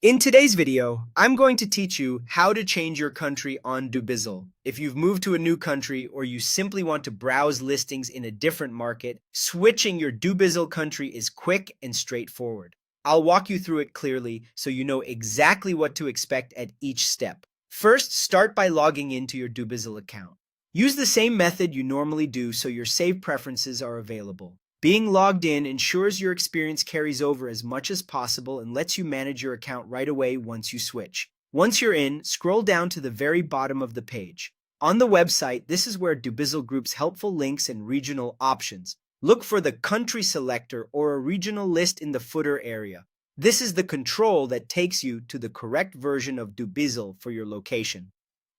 In today's video, I'm going to teach you how to change your country on Dubizzle. If you've moved to a new country or you simply want to browse listings in a different market, switching your Dubizzle country is quick and straightforward. I'll walk you through it clearly so you know exactly what to expect at each step. First, start by logging into your Dubizzle account. Use the same method you normally do so your saved preferences are available. Being logged in ensures your experience carries over as much as possible and lets you manage your account right away once you switch. Once you're in, scroll down to the very bottom of the page. On the website, this is where Dubizzle groups helpful links and regional options. Look for the country selector or a regional list in the footer area. This is the control that takes you to the correct version of Dubizzle for your location.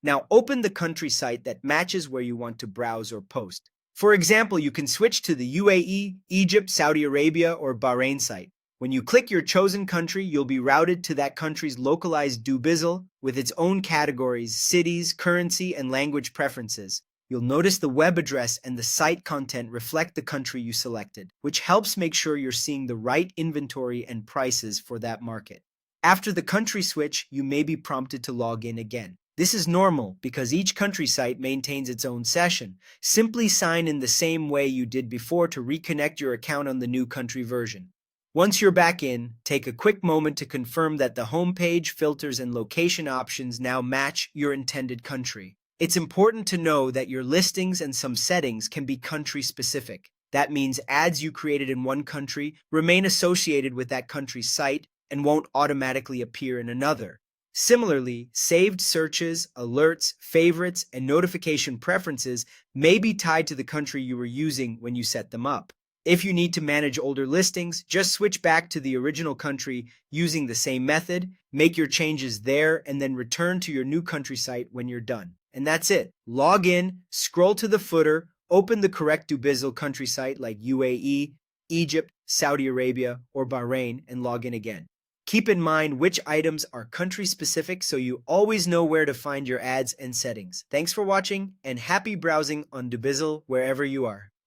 Now open the country site that matches where you want to browse or post. For example, you can switch to the UAE, Egypt, Saudi Arabia, or Bahrain site. When you click your chosen country, you'll be routed to that country's localized Dubizzle with its own categories, cities, currency, and language preferences. You'll notice the web address and the site content reflect the country you selected, which helps make sure you're seeing the right inventory and prices for that market. After the country switch, you may be prompted to log in again. This is normal because each country site maintains its own session. Simply sign in the same way you did before to reconnect your account on the new country version. Once you're back in, take a quick moment to confirm that the homepage, filters, and location options now match your intended country. It's important to know that your listings and some settings can be country-specific. That means ads you created in one country remain associated with that country's site and won't automatically appear in another. Similarly, saved searches, alerts, favorites, and notification preferences may be tied to the country you were using when you set them up. If you need to manage older listings, just switch back to the original country using the same method, make your changes there, and then return to your new country site when you're done. And that's it. Log in, scroll to the footer, open the correct Dubizzle country site like UAE, Egypt, Saudi Arabia, or Bahrain, and log in again. Keep in mind which items are country-specific so you always know where to find your ads and settings. Thanks for watching, and happy browsing on Dubizzle wherever you are.